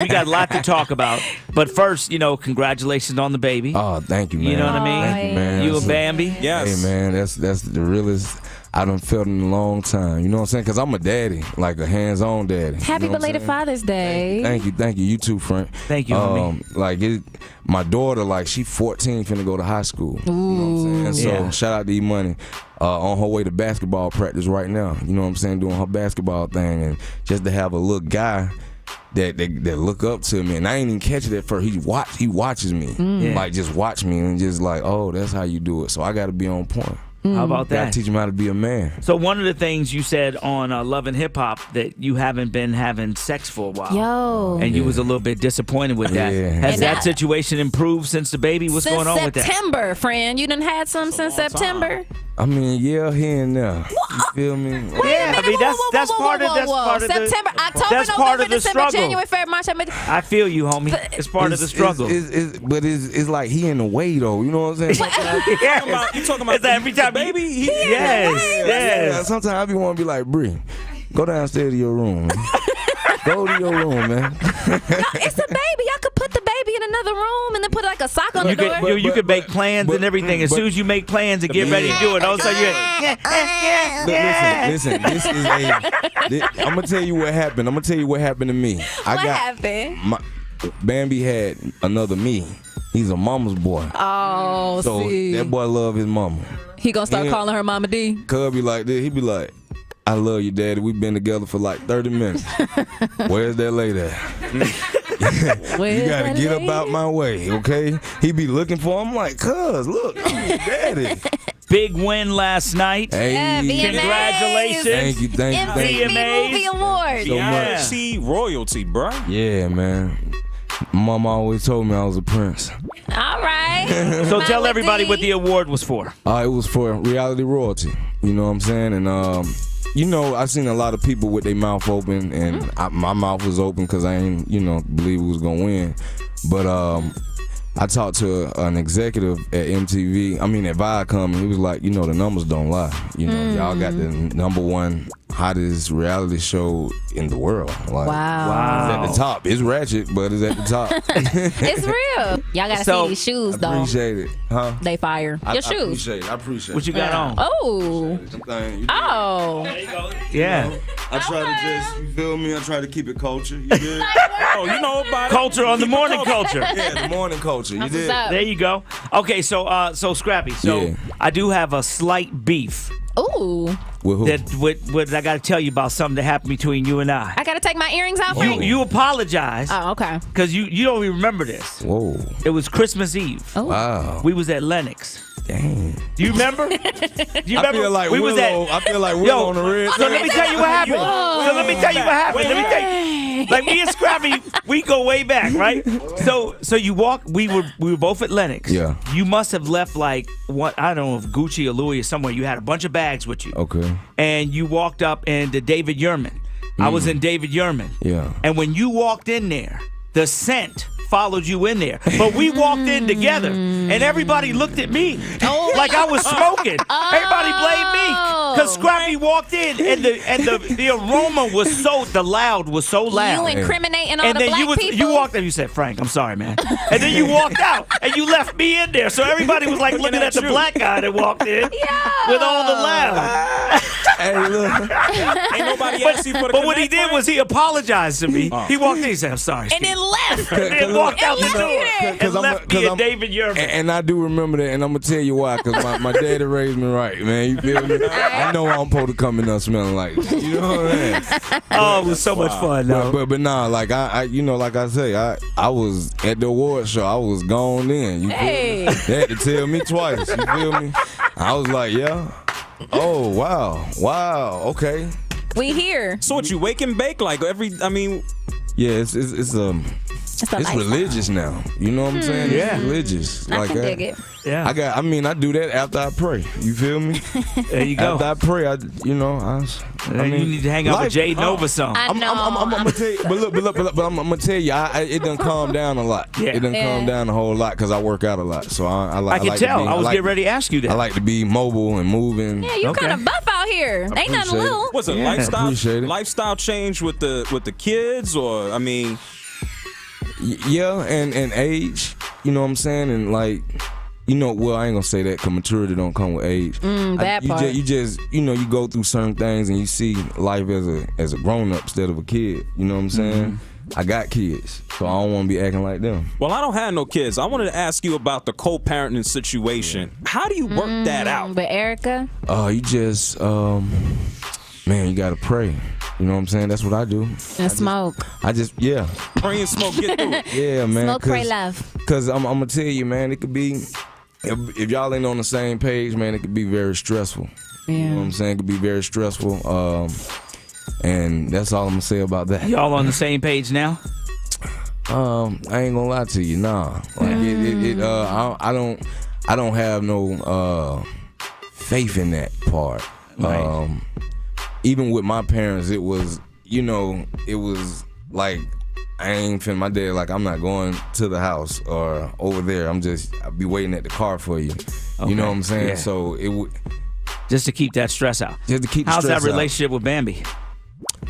We got a lot to talk about. But first, congratulations on the baby. Oh, thank you, man. You know what I mean? Thank you, man. You and Bambi? Yes. Hey, man, that's the realest I done felt in a long time. You know what I'm saying? Because I'm a daddy, like a hands-on daddy. Happy belated Father's Day. Thank you. You too, Frank. Thank you, homie. My daughter, she 14, finna go to high school. You know what I'm saying? So shout out to E-Money. On her way to basketball practice right now. You know what I'm saying? Doing her basketball thing. And just to have a little guy that look up to me, and I ain't even catch it at first. He watches me, just watch me, and just like, oh, that's how you do it. So I got to be on point. How about that? Gotta teach him how to be a man. So one of the things you said on Love and Hip Hop that you haven't been having sex for a while. Yo. And you was a little bit disappointed with that. Yeah. Has that situation improved since the baby? What's going on with that? Since September, friend. You done had some since September? I mean, yeah, here and there. You feel me? Yeah, I mean that's part of September, October, that's November, part of the December, struggle. January, February, March. I feel you, homie. It's part of the struggle. But it's like he in the way though. You know what I'm saying? You talking about It's every time baby? Yes. Sometimes I be want to be like, Bree, go downstairs to your room. Go to your room, man. It's a baby. Y'all could put the baby in another room and then put like a sock on the door. You could make plans and everything. As soon as you make plans and get ready to do it, all of a sudden Listen, this is I'm gonna tell you what happened. I'm gonna tell you what happened to me. What happened? Bambi had another me. He's a mama's boy. Oh, So see. that boy love his mama. He gonna start calling her Mama D. Cub be like this. He be like, I love you, daddy. We've been together for like 30 minutes. Where's that lady at? You gotta get up out my way, okay? He be looking for him. I'm like, cuz, look, I'm your daddy. Big win last night. Hey, VMAs. Congratulations. Thank you. MTV Movie Awards. So much. See royalty, bro. Yeah, man. Mama always told me I was a prince. All right. So Mama tell everybody D. what the award was for. It was for reality royalty. You know what I'm saying? And I've seen a lot of people with their mouth open, and my mouth was open because I ain't, believe we was gonna win. But I talked to an executive at MTV. At Viacom, and he was like, the numbers don't lie. Y'all got the #1 hottest reality show in the world. Like, Wow. It's at the top. It's ratchet, but it's at the top. It's real. Y'all gotta see these shoes, though. Appreciate it, huh? They fire. Your shoes. I appreciate it. What you got on? Oh. Oh. Yeah. I try to just, you feel me? I try to keep it culture. You did? Oh, you know about Culture on the morning culture. Yeah, the morning culture. You That's did? what's up. There you go. Okay, so Scrappy. So Yeah. I do have a slight beef Ooh. With who? that I got to tell you about something that happened between you and I. I gotta take my earrings out for you. You apologized Oh, okay. because you don't even remember this. Whoa. It was Christmas Eve. Oh. Wow. We was at Lennox. Dang. Do you remember? I feel like we Willow, was at. I feel like Willow on the red. So let me tell you what happened. So let me tell you what happened. Let me tell you. Like me and Scrappy, we go way back, right? So you walk. We were both at Lennox. Yeah. You must have left like what I don't know if Gucci or Louis or somewhere. You had a bunch of bags with you. Okay. And you walked up into David Yurman. I was in David Yurman. Yeah. And when you walked in there, the scent followed you in there. But we walked in together, and everybody looked at me like I was smoking. Everybody blamed me because Scrappy walked in, and the aroma was the loud was so loud. You incriminating all And the then black people. you walked in, you said, Frank, I'm sorry, man. And then you walked out, and you left me in there. So everybody was like looking at the black guy that walked in with all the loud. Hey, look. Ain't nobody asked you for the But what he connect, did Frank? was he apologized to me. He walked in, he said, I'm sorry, and Steve. then left. And then walked out the left you door there. and left me and David Yurman. And I do remember that, and I'm gonna tell you why. Cause my daddy raised me right, man. You feel me? I know I'm supposed to come in there smelling like this. You know what I'm saying? Oh, it was so much fun, though. But nah, like I like I say, I was at the award show. I was gone in. You feel Hey. me? They had to tell me twice. You feel me? I was like, yeah. Oh wow, okay. We here. So what, you wake and bake like every? Yeah, it's religious now. You know what I'm saying? Yeah. It's religious. I can dig it. Yeah. I do that after I pray. You feel me? There you go. After I pray, You need to hang out with Jay Nova some. I know. I'm gonna tell you, but I'm gonna tell you, it done calmed down a lot. Yeah. It done calmed down a whole lot because I work out a lot. So I I can like tell. To be, I was getting ready to ask you that. I like to be mobile and moving. Yeah, you Okay. kind of buff out here. Ain't nothing appreciate it. little. What's a Yeah. Appreciate it. lifestyle change with the kids, or Yeah, and age, you know what I'm saying? And like, you know, well, I ain't gonna say that because maturity don't come with age. That part. You just, you know, you go through certain things and you see life as a grown up instead of a kid. You know what I'm saying? I got kids, so I don't want to be acting like them. Well, I don't have no kids. I wanted to ask you about the co-parenting situation. How do you work that out? But Erica? You just, man, you gotta pray. You know what I'm saying? That's what I do. And smoke. I just, yeah. Pray and smoke, get through it. Yeah, man. Smoke, pray, love. Because I'm going to tell you, man, it could be, if y'all ain't on the same page, man, it could be very stressful. Yeah. You know what I'm saying? It could be very stressful. And that's all I'm going to say about that. Y'all on the same page now? I ain't gonna lie to you, nah. Like I don't have no faith in that part. Right. Even with my parents, it was, you know, it was like I ain't finna. My dad like, I'm not going to the house or over there. I'll be waiting at the car for you. Okay. You know what I'm saying? Yeah. So it would Just to keep that stress out. just to keep the How's stress that out. relationship with Bambi?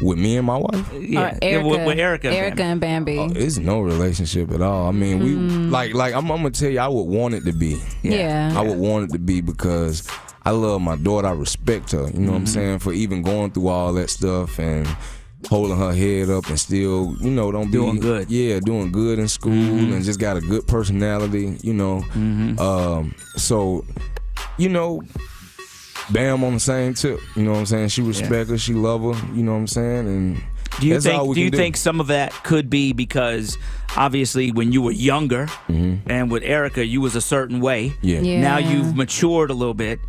With me and my wife. Yeah, Erica, with Erica. and Bambi. It's no relationship at all. I mean, we like I'm gonna tell you, I would want it to be. Yeah. I would want it to be because I love my daughter. I respect her. You know what I'm saying? For even going through all that stuff and holding her head up and still, you know, Doing good. Yeah, doing good in school and just got a good personality. You know, so you know. Bam on the same tip, you know what I'm saying? She respect her, she love her, you know what I'm saying? And Do you that's all we think? Do you can think some of that could be because obviously when you were younger, and with Erica, you was a certain way. Yeah. Yeah. Now you've matured a little bit,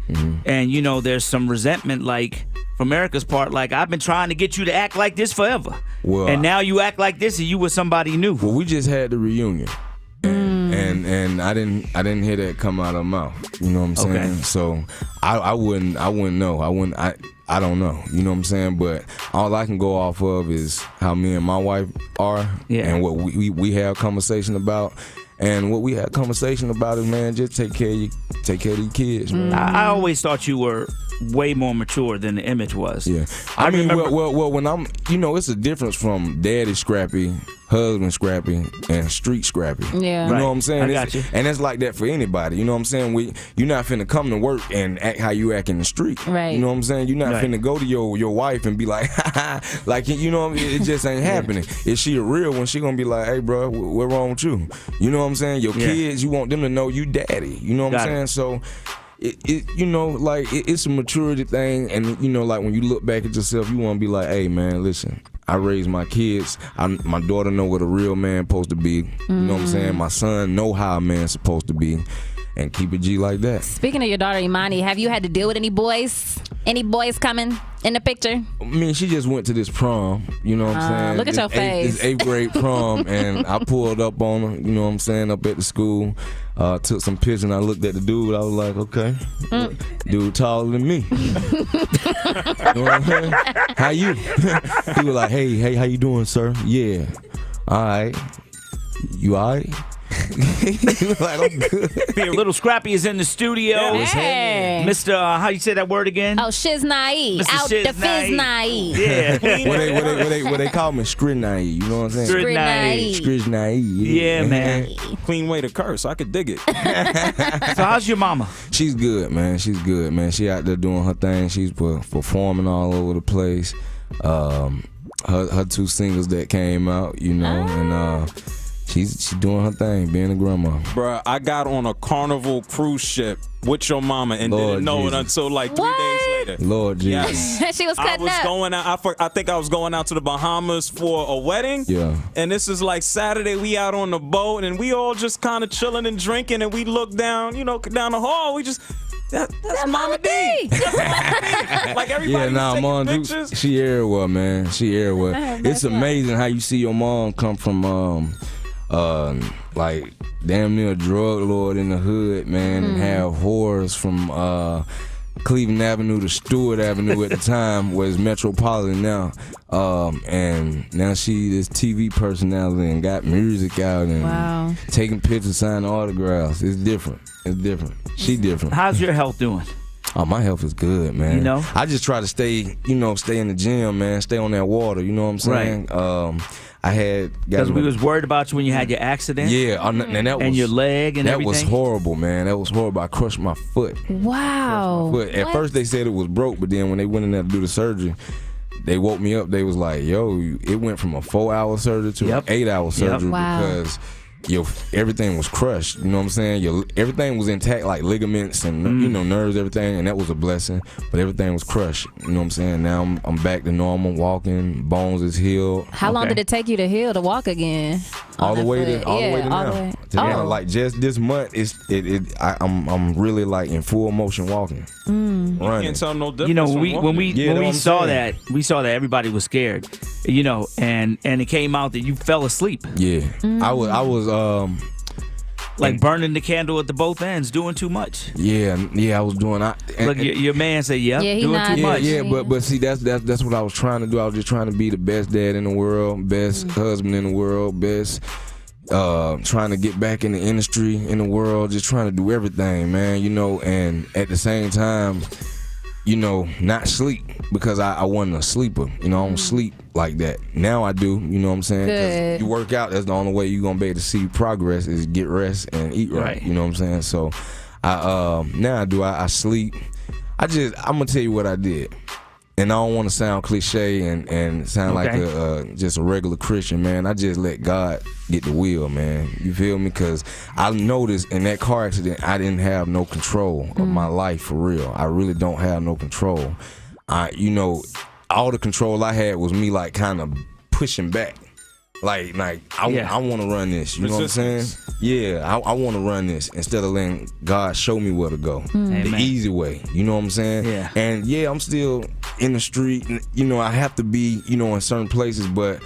and you know there's some resentment, like from Erica's part. Like I've been trying to get you to act like this forever, Well, and now you act like this, and you was somebody new. Well, we just had the reunion. And I didn't hear that come out of her mouth. You know what I'm saying? Okay. So I wouldn't know. I don't know. You know what I'm saying? But all I can go off of is how me and my wife are, and what we have conversation about. And what we had conversation about is, man, just take care of your kids, man. I always thought you were way more mature than the image was. Yeah. I mean, remember- well, when I'm, you know, it's a difference from daddy Scrappy, husband Scrappy, and street Scrappy. Yeah. You Right. know what I'm saying? I got you. And it's like that for anybody. You know what I'm saying? You're not finna come to work and act how you act in the street. Right. You know what I'm saying? You're not Right. finna go to your wife and be like, like, you know, it just ain't happening. Is she a real one? She gonna be like, hey, bro, what wrong with you? You know what I'm saying? Your kids, you want them to know you daddy. You know what I'm Got it. saying? So. You know, like it's a maturity thing, and you know, like when you look back at yourself, you want to be like, hey man, listen, I raised my kids. My daughter know what a real man supposed to be. You know what I'm saying? My son know how a man's supposed to be, and keep it G like that. Speaking of your daughter Imani, have you had to deal with any boys? Any boys coming in the picture? I mean, she just went to this prom. You know what I'm saying? Look at your face. This 8th grade prom, and I pulled up on her. You know what I'm saying? Up at the school. Took some pictures and I looked at the dude. I was like, okay, dude taller than me. You know what I'm saying? How you? He was like, hey, how you doing, sir? Yeah. All right. You all right? He was like, I'm good. Lil Scrappy is in the studio. Hey. Mr. How you say that word again? Oh, shiz naive. Mr. Out Shiz the fizz naive. Yeah. What they call me? Scrid naive. You know what I'm saying? Scrid Scrid naive. naive. Scrid naive. Yeah, man. Clean way to curse. I could dig it. So how's your mama? She's good, man. She's good, man. She out there doing her thing. She's performing all over the place. Her 2 singles that came out, you know, and she's doing her thing, being a grandma. Bruh, I got on a Carnival cruise ship with your mama and Lord didn't know it Jesus. until like 3 days later. Lord Jesus. Yes. She was I cutting was up. going out. I think I was going out to the Bahamas for a wedding. Yeah. And this is like Saturday. We out on the boat and we all just kind of chilling and drinking. And we look down, you know, down the hall. We just that's Mama D. That's Mama D. Like everybody Yeah, nah, taking mom, pictures. she everywhere, man. She everywhere. It's amazing how you see your mom come from like damn near a drug lord in the hood, man, and have whores from Cleveland Avenue to Stewart Avenue at the time was Metropolitan now. And now she this TV personality and got music out and Wow. taking pictures, signing autographs. It's different. It's different. She different. How's your health doing? Oh, my health is good, man. You know? I just try to stay in the gym, man. Stay on that water. You know what I'm saying? I had Because we was worried about you when you had your accident. yeah, and that was And your leg and that everything. was horrible, man. That was horrible. I crushed my foot. Wow. But at first they said it was broke, but then when they went in there to do the surgery, they woke me up. They was like, "Yo, it went from a 4-hour surgery to an 8-hour surgery Wow. because everything was crushed. You know what I'm saying? Everything was intact, like ligaments and nerves, everything, and that was a blessing. But everything was crushed. You know what I'm saying? Now I'm back to normal, walking. Bones is healed. How long did it take you to heal to walk again? All the way to all now. the way. To now, like just this month, I'm really like in full motion walking, running. Can't tell no difference. You know, from when we saw saying. that, we saw that everybody was scared. You know, and it came out that you fell asleep, Yeah, I was like burning the candle at the both ends, doing too much. Yeah, I was doing. Look, your man said, "Yep, Yeah, he doing nodded. too much." Yeah, but see, that's what I was trying to do. I was just trying to be the best dad in the world, best husband in the world, best. Trying to get back in the industry in the world, just trying to do everything, man. You know, and at the same time, you know, not sleep because I wasn't a sleeper. You know, I don't sleep like that. Now I do. You know what I'm saying? 'Cause Good. you work out. That's the only way you're gonna be able to see progress is get rest and eat right. Right. You know what I'm saying? So, now I do. I sleep. I'm gonna tell you what I did. And I don't want to sound cliche and sound like just a regular Christian, man. I just let God get the wheel, man. You feel me? Because I noticed in that car accident, I didn't have no control of my life for real. I really don't have no control. All the control I had was me like kind of pushing back. Like I want to run this. You know what I'm saying? Yeah, I want to run this instead of letting God show me where to go. The easy way. You know what I'm saying? Yeah. And yeah, I'm still in the street. You know, I have to be, in certain places, but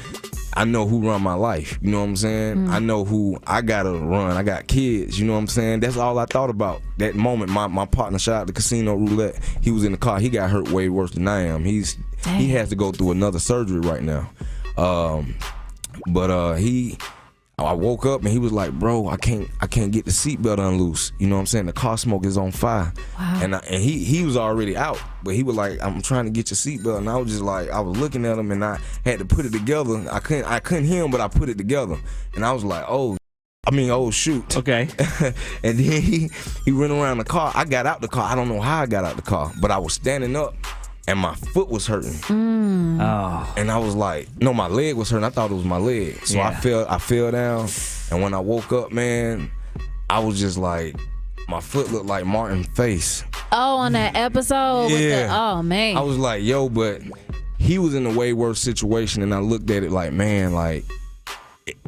I know who run my life. You know what I'm saying? I know who I gotta run. I got kids. You know what I'm saying? That's all I thought about that moment. My partner shot out the casino roulette. He was in the car. He got hurt way worse than I am. He has to go through another surgery right now. But I woke up and he was like, "Bro, I can't get the seatbelt unloose." You know what I'm saying? The car smoke is on fire. Wow. And he was already out, but he was like, "I'm trying to get your seatbelt," and I was just like, I was looking at him and I had to put it together. I couldn't hear him, but I put it together, and I was like, oh shoot. Okay. And then he went around the car. I got out the car. I don't know how I got out the car, but I was standing up. And my foot was hurting. Oh. And I was like, no, my leg was hurting. I thought it was my leg. So Yeah. I fell down. And when I woke up, man, I was just like, my foot looked like Martin's face. Oh, on that episode? Yeah. Oh, man. I was like, yo, but he was in a way worse situation. And I looked at it like, man, like,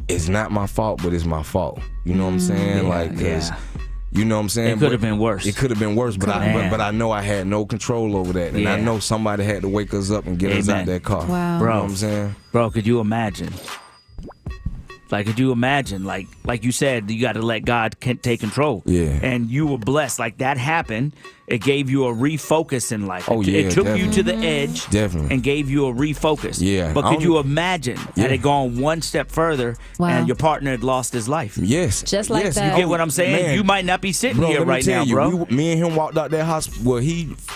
it's not my fault, but it's my fault. You know what I'm saying? Yeah, like, 'cause yeah. you know what I'm saying? It could have been worse. It could have been worse, but I know I had no control over that. And I Yeah. know somebody had to wake us up and get us out Amen. that car. Wow. Bro. You know what I'm saying? Bro, could you imagine? Like, could you imagine? Like you said, you got to let God take control. Yeah. And you were blessed. Like, that happened. It gave you a refocus in life. Oh, yeah, It took you definitely. to the edge. Definitely. And gave you a refocus. Yeah. But I could don't- you imagine had it gone one step further Wow. and your partner had lost his life? Yes. Just like yes. that. You get what I'm saying? Man. You might not be sitting Bro, here let me right tell now, you, bro. me and him walked out that hospital.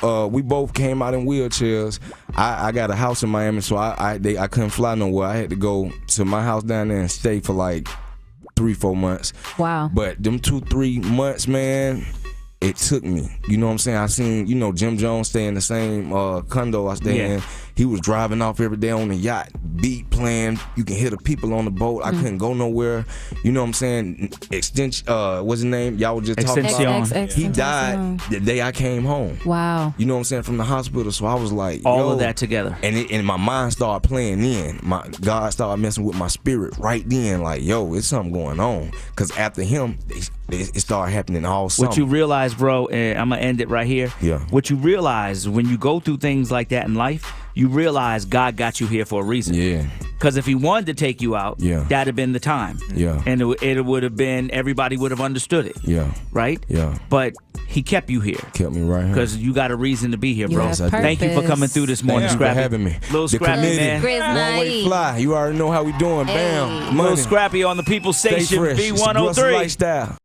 Well, we both came out in wheelchairs. I got a house in Miami, so I couldn't fly nowhere. I had to go to my house down there and stay for like 3-4 months. Wow. But them 2-3 months, man, it took me. You know what I'm saying? I seen, Jim Jones stay in the same condo I stay in. He was driving off every day on the yacht, beat playing. You can hear the people on the boat. I couldn't go nowhere. You know what I'm saying? Extension, what's his name? Y'all was just talking about. Extension. He died the day I came home. Wow. You know what I'm saying? From the hospital. So I was like, All yo. of that together. And my mind started playing in. My God started messing with my spirit right then. Like, yo, it's something going on. Because after him, it started happening all summer. What you realize, bro, and I'm going to end it right here. Yeah. What you realize when you go through things like that in life, you realize God got you here for a reason. Yeah. Because if he wanted to take you out, Yeah. that'd have been the time. Yeah. And it would have been, everybody would have understood it. Yeah. Right? Yeah. But he kept you here. Kept me right here. Because you got a reason to be here, You bro. have Thank you for coming through this morning, Thank you for Scrappy. having me. Lil The Scrappy, committee. man. Grizz One way night. fly. You already know how we doing. Bam. Lil Money. Scrappy on the People's Stay Station, fresh. It's Russell B103. Lifestyle.